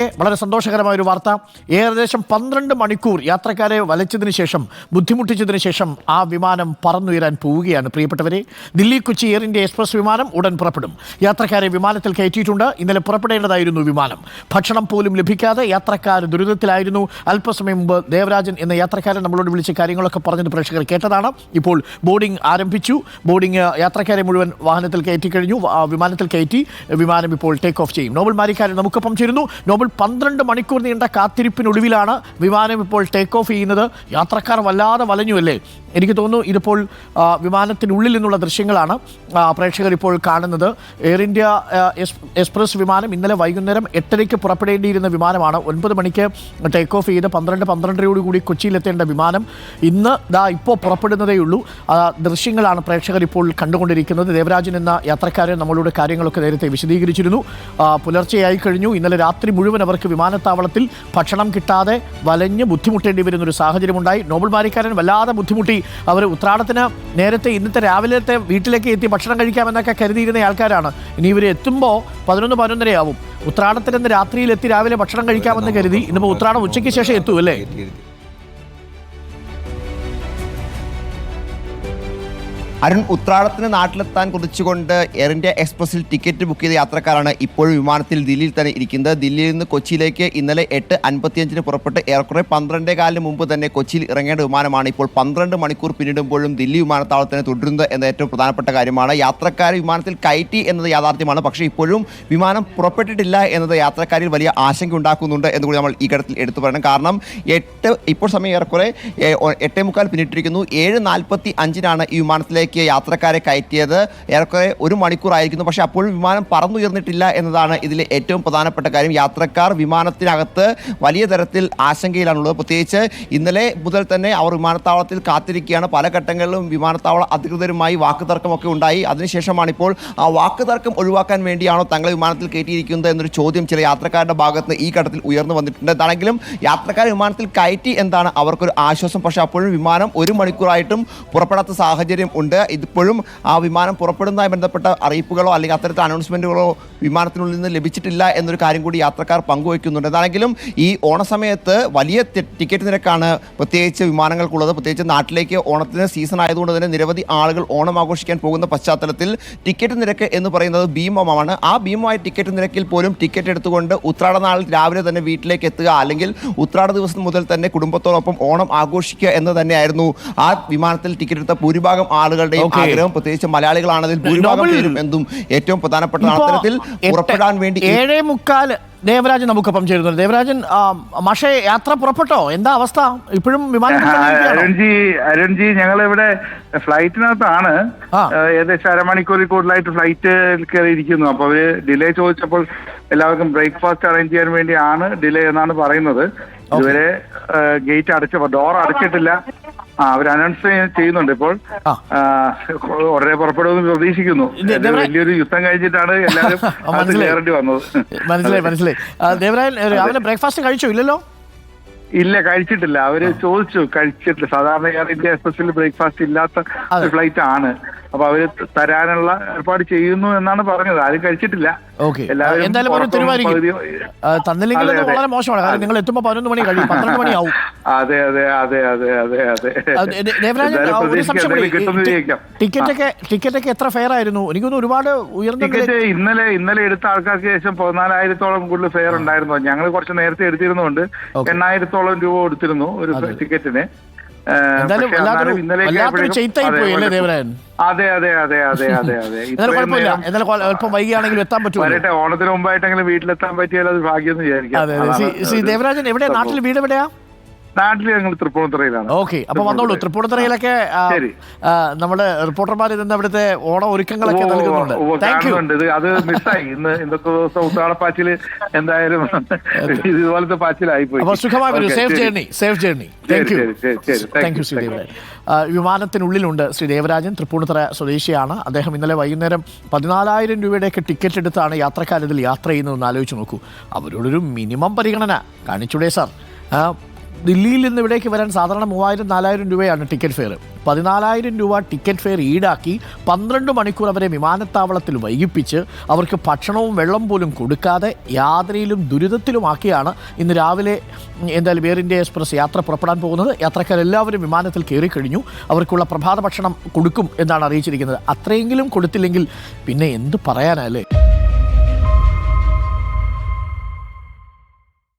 വളരെ സന്തോഷകരമായ ഒരു വാർത്ത. ഏകദേശം 12 മണിക്കൂർ യാത്രക്കാരെ വലച്ചതിന് ശേഷം, ബുദ്ധിമുട്ടിച്ചതിന് ശേഷം ആ വിമാനം പറന്നുയരാൻ പോവുകയാണ്. പ്രിയപ്പെട്ടവരെ, Delhi Kochi air India express വിമാനം ഉടൻ പുറപ്പെടും. യാത്രക്കാരെ വിമാനത്തിൽ കയറ്റിയിട്ടുണ്ട്. ഇന്നലെ പുറപ്പെടേണ്ടതായിരുന്നു വിമാനം. ഭക്ഷണം പോലും ലഭിക്കാതെ യാത്രക്കാർ ദുരിതത്തിലായിരുന്നു. അല്പസമയം മുമ്പ് ദേവരാജൻ എന്ന യാത്രക്കാരൻ നമ്മളോട് വിളിച്ച കാര്യങ്ങളൊക്കെ പറഞ്ഞത് പ്രേക്ഷകർ കേട്ടതാണ്. ഇപ്പോൾ ബോർഡിംഗ് ആരംഭിച്ചു. ബോർഡിംഗ് യാത്രക്കാരെ മുഴുവൻ വാഹനത്തിൽ കയറ്റി കഴിഞ്ഞു. വിമാനത്തിൽ കയറ്റി വിമാനം ഇപ്പോൾ ടേക്ക് ഓഫ് ചെയ്യും. നോബൽ മാരിക്കാരൻ നമുക്കൊപ്പം ചേരുന്നു. നോബൽ, 12 മണിക്കൂർ നീണ്ട കാത്തിരിപ്പിനൊടുവിലാണ് വിമാനം ഇപ്പോൾ ടേക്ക് ഓഫ് ചെയ്യുന്നത്. യാത്രക്കാർ വല്ലാതെ വലഞ്ഞു അല്ലേ? എനിക്ക് തോന്നുന്നു ഇതിപ്പോൾ വിമാനത്തിനുള്ളിൽ നിന്നുള്ള ദൃശ്യങ്ങളാണ് പ്രേക്ഷകർ ഇപ്പോൾ കാണുന്നത്. എയർ ഇന്ത്യ എക്സ്പ്രസ് വിമാനം ഇന്നലെ വൈകുന്നേരം 8:30 പുറപ്പെടേണ്ടിയിരുന്ന വിമാനമാണ്. 9 മണിക്ക് ടേക്ക് ഓഫ് ചെയ്ത് 12-12:30 കൊച്ചിയിലെത്തേണ്ട വിമാനം ഇന്ന് ഇപ്പോൾ പുറപ്പെടുന്നതേ ഉള്ളൂ. ദൃശ്യങ്ങളാണ് പ്രേക്ഷകർ ഇപ്പോൾ കണ്ടുകൊണ്ടിരിക്കുന്നത്. ദേവരാജൻ എന്ന യാത്രക്കാരൻ നമ്മളോട് കാര്യങ്ങളൊക്കെ നേരത്തെ വിശദീകരിച്ചിരുന്നു. പുലർച്ചെയായി കഴിഞ്ഞു. ഇന്നലെ രാത്രി മുഴുവൻ അവർക്ക് വിമാനത്താവളത്തിൽ ഭക്ഷണം കിട്ടാതെ വലഞ്ഞ് ബുദ്ധിമുട്ടേണ്ടി വരുന്നൊരു സാഹചര്യമുണ്ടായി. നോബൽ മാരിക്കാരൻ വല്ലാതെ ബുദ്ധിമുട്ടി. അവർ ഉത്രാടത്തിന് നേരത്തെ ഇന്നത്തെ രാവിലത്തെ വീട്ടിലേക്ക് എത്തി ഭക്ഷണം കഴിക്കാമെന്നൊക്കെ കരുതിയിരുന്ന ആൾക്കാരാണ്. ഇനി ഇവർ എത്തുമ്പോൾ 11-11:30 ആവും. ഉത്രാടത്തിനെന്ന് രാത്രിയിലെത്തി രാവിലെ ഭക്ഷണം കഴിക്കാമെന്ന് കരുതി. ഇന്നിപ്പോൾ ഉത്രാടം ഉച്ചയ്ക്ക് ശേഷം എത്തും അല്ലേ? അരുൺ, ഉത്രാടത്തിന് നാട്ടിലെത്താൻ കുറിച്ചുകൊണ്ട് എയർ ഇന്ത്യ എക്സ്പ്രസിൽ ടിക്കറ്റ് ബുക്ക് ചെയ്ത യാത്രക്കാരാണ് ഇപ്പോഴും വിമാനത്തിൽ ദില്ലിയിൽ തന്നെ ഇരിക്കുന്നത്. ദില്ലിയിൽ നിന്ന് കൊച്ചിയിലേക്ക് ഇന്നലെ 8:55 പുറപ്പെട്ട് ഏറെക്കുറെ 12:15 മുമ്പ് തന്നെ കൊച്ചിയിൽ ഇറങ്ങേണ്ട വിമാനമാണ് ഇപ്പോൾ 12 മണിക്കൂർ പിന്നിടുമ്പോഴും ദില്ലി വിമാനത്താവളത്തിന് തുടരുന്നത് എന്ന ഏറ്റവും പ്രധാനപ്പെട്ട കാര്യമാണ്. യാത്രക്കാരെ വിമാനത്തിൽ കയറ്റി എന്നത് യാഥാർത്ഥ്യമാണ്. പക്ഷേ ഇപ്പോഴും വിമാനം പുറപ്പെട്ടിട്ടില്ല എന്നത് യാത്രക്കാരിൽ വലിയ ആശങ്ക ഉണ്ടാക്കുന്നുണ്ട് എന്നുകൂടി നമ്മൾ ഈ ഘട്ടത്തിൽ എടുത്തു പറയണം. കാരണം ഇപ്പോൾ സമയം ഏറെക്കുറെ 8:45 പിന്നിട്ടിരിക്കുന്നു. 7:45 ഈ വിമാനത്തിലേക്ക് യാത്രക്കാരെ കയറ്റിയത്. ഏറെക്കുറെ 1 മണിക്കൂറായിരിക്കുന്നു. പക്ഷേ അപ്പോഴും വിമാനം പറന്നുയർന്നിട്ടില്ല എന്നതാണ് ഇതിലെ ഏറ്റവും പ്രധാനപ്പെട്ട കാര്യം. യാത്രക്കാർ വിമാനത്തിനകത്ത് വലിയ തരത്തിൽ ആശങ്കയിലാണുള്ളത്. പ്രത്യേകിച്ച് ഇന്നലെ മുതൽ തന്നെ അവർ വിമാനത്താവളത്തിൽ കാത്തിരിക്കുകയാണ്. പല ഘട്ടങ്ങളിലും വിമാനത്താവള അധികൃതരുമായി വാക്കുതർക്കമൊക്കെ ഉണ്ടായി. അതിനുശേഷമാണ് ഇപ്പോൾ ആ വാക്കുതർക്കം ഒഴിവാക്കാൻ വേണ്ടിയാണോ തങ്ങളെ വിമാനത്തിൽ കയറ്റിയിരിക്കുന്നത് എന്നൊരു ചോദ്യം ചില യാത്രക്കാരുടെ ഭാഗത്ത് ഈ ഘട്ടത്തിൽ ഉയർന്നു വന്നിട്ടുണ്ട്. എന്താണെങ്കിലും യാത്രക്കാരെ വിമാനത്തിൽ കയറ്റി എന്താണ് അവർക്കൊരു ആശ്വാസം. പക്ഷേ അപ്പോഴും വിമാനം 1 മണിക്കൂറായിട്ടും പുറപ്പെടാത്ത സാഹചര്യം ഉണ്ട്. ഇതിപ്പോഴും ആ വിമാനം പുറപ്പെടുന്നതുമായി ബന്ധപ്പെട്ട അറിയിപ്പുകളോ അല്ലെങ്കിൽ അത്തരത്തിൽ അനൗൺസ്മെന്റുകളോ വിമാനത്തിനുള്ളിൽ നിന്ന് ലഭിച്ചിട്ടില്ല എന്നൊരു കാര്യം കൂടി യാത്രക്കാർ പങ്കുവയ്ക്കുന്നുണ്ട്. എന്താണെങ്കിലും ഈ ഓണസമയത്ത് വലിയ ടിക്കറ്റ് നിരക്കാണ് പ്രത്യേകിച്ച് വിമാനങ്ങൾക്കുള്ളത്. പ്രത്യേകിച്ച് നാട്ടിലേക്ക് ഓണത്തിന് സീസൺ ആയതുകൊണ്ട് തന്നെ നിരവധി ആളുകൾ ഓണം ആഘോഷിക്കാൻ പോകുന്ന പശ്ചാത്തലത്തിൽ ടിക്കറ്റ് നിരക്ക് എന്ന് പറയുന്നത് ഭീമമാണ്. ആ ഭീമമായ ടിക്കറ്റ് നിരക്കിൽ പോലും ടിക്കറ്റ് എടുത്തുകൊണ്ട് ഉത്രാട നാളിൽ രാവിലെ തന്നെ വീട്ടിലേക്ക് എത്തുക, അല്ലെങ്കിൽ ഉത്രാട ദിവസം മുതൽ തന്നെ കുടുംബത്തോടൊപ്പം ഓണം ആഘോഷിക്കുക എന്ന് തന്നെയായിരുന്നു ആ വിമാനത്തിൽ ടിക്കറ്റ് എടുത്ത ഭൂരിഭാഗം ആളുകളുടെയും ആഗ്രഹം. പ്രത്യേകിച്ച് മലയാളികളാണെങ്കിൽ ഭൂരിഭാഗം പേരും എന്തും ഏറ്റവും പ്രധാനപ്പെട്ട അത്തരത്തിൽ പുറപ്പെടാൻ വേണ്ടി 7:45 ദേവരാജൻ നമുക്കൊപ്പം ചേരുന്നത്. ദേവരാജൻ, പക്ഷേ യാത്ര പുറപ്പെട്ടോ? എന്താ അവസ്ഥ? ഇപ്പോഴും അരുൺജി, ഞങ്ങളിവിടെ ഫ്ലൈറ്റിനകത്താണ്. ഏകദേശം അരമണിക്കൂറിൽ കൂടുതലായിട്ട് ഫ്ലൈറ്റിൽ കയറിയിരിക്കുന്നു. അപ്പൊ അവര് ഡിലേ ചോദിച്ചപ്പോൾ എല്ലാവർക്കും ബ്രേക്ക്ഫാസ്റ്റ് അറേഞ്ച് ചെയ്യാൻ വേണ്ടിയാണ് ഡിലേ എന്നാണ് പറയുന്നത്. ഇതുവരെ ഗേറ്റ് അടച്ചപ്പോ ഡോർ അടച്ചിട്ടില്ല. അവർ അനൗൺസ് ചെയ്യുന്നുണ്ട്. ഇപ്പോൾ ഉടനെ പുറപ്പെടുമെന്ന് പ്രതീക്ഷിക്കുന്നു. വലിയൊരു യുദ്ധം കഴിഞ്ഞിട്ടാണ് എല്ലാവരും കയറേണ്ടി വന്നത്. മനസ്സിലായി. ദേവരാജൻ, രാവിലെ ബ്രേക്ക്ഫാസ്റ്റ് കഴിച്ചോ? ഇല്ലല്ലോ. ഇല്ല, കഴിച്ചിട്ടില്ല. അവര് ചോദിച്ചു, കഴിച്ചിട്ടില്ല. സാധാരണ എയർ ഇന്ത്യ എക്സ്പ്രസിൽ ബ്രേക്ക്ഫാസ്റ്റ് ഇല്ലാത്ത ഫ്ലൈറ്റ് ആണ്. അപ്പൊ അവര് തരാനുള്ള ഏർപ്പാട് ചെയ്യുന്നു എന്നാണ് പറഞ്ഞത്. ആരും കഴിച്ചിട്ടില്ല. എന്തായാലും തന്നില്ലെങ്കിൽ വളരെ മോശമാണ്. കാരണം നിങ്ങൾ എത്തുമ്പോൾ 11 മണി കഴിയും, 12 മണിയാവും. അതെ. ടിക്കറ്റൊക്കെ എത്ര ഫെയർ ആയിരുന്നു? എനിക്കൊന്നും ഒരുപാട് ഉയർന്ന ടിക്കറ്റ് ഇന്നലെ എടുത്ത ആൾക്കാർക്ക് ശേഷം 14,000-ഓളം കൂടുതൽ ഫെയർ ഉണ്ടായിരുന്നു. ഞങ്ങൾ കുറച്ച് നേരത്തെ എടുത്തിരുന്നുകൊണ്ട് 8,000-ഓളം രൂപ കൊടുത്തിരുന്നു ഒരു ടിക്കറ്റിന്. അതെ. അല്പം വൈകിയാണെങ്കിലും എത്താൻ പറ്റും. ഓണത്തിന് മുമ്പായിട്ടെങ്കിലും വീട്ടിലെത്താൻ പറ്റിയാൽ അത് ഭാഗ്യം എന്ന് വിചാരിക്കാം. ദേവരാജൻ, എവിടെയാ നാട്ടിൽ വീട്? എവിടെയാ നാട്ടിൽ? ഞങ്ങൾ തൃപ്പൂണിത്തുറയിലാണ്. ഓക്കെ, അപ്പൊ വന്നോളൂ. തൃപ്പൂണിത്തുറയിലൊക്കെ നമ്മുടെ റിപ്പോർട്ടർമാർ ഇന്ന് അവിടുത്തെ ഓണ ഒരുക്കങ്ങളൊക്കെ നൽകുന്നുണ്ട്. അത് മിസ്സായി. ഇന്നത്തെ ദിവസം ഉത്രാടപ്പാച്ചില് എന്തായാലും ഇതുപോലത്തെ പാച്ചിലായി പോയി. അപ്പൊ സുഖമായി വരൂ. Safe journey. Thank you Shri Devarajan. വിമാനത്തിനുള്ളിലുണ്ട് ശ്രീ ദേവരാജൻ. തൃപ്പൂണിത്തുറ സ്വദേശിയാണ് അദ്ദേഹം. ഇന്നലെ വൈകുന്നേരം 14,000 രൂപയുടെയൊക്കെ ടിക്കറ്റ് എടുത്താണ് യാത്രക്കാരിതിൽ യാത്ര ചെയ്യുന്നതെന്ന് ആലോചിച്ച് നോക്കൂ. അവരോടൊരു മിനിമം പരിഗണന കാണിച്ചൂടെ സാർ? ദില്ലിയിൽ നിന്ന് ഇവിടേക്ക് വരാൻ സാധാരണ 3000-4000 രൂപയാണ് ടിക്കറ്റ് ഫെയർ. 14,000 രൂപ ടിക്കറ്റ് ഫെയർ ഈടാക്കി 12 മണിക്കൂർ അവരെ വിമാനത്താവളത്തിൽ വൈകിപ്പിച്ച് അവർക്ക് ഭക്ഷണവും വെള്ളം പോലും കൊടുക്കാതെ യാത്രയിലും ദുരിതത്തിലുമാക്കിയാണ് ഇന്ന് രാവിലെ എന്തായാലും എയർ ഇന്ത്യ എക്സ്പ്രസ് യാത്ര പുറപ്പെടാൻ പോകുന്നത്. യാത്രക്കാരെല്ലാവരും വിമാനത്തിൽ കയറിക്കഴിഞ്ഞു. അവർക്കുള്ള പ്രഭാത ഭക്ഷണം കൊടുക്കും എന്നാണ് അറിയിച്ചിരിക്കുന്നത്. അത്രയെങ്കിലും കൊടുത്തില്ലെങ്കിൽ പിന്നെ എന്ത് പറയാനല്ലേ.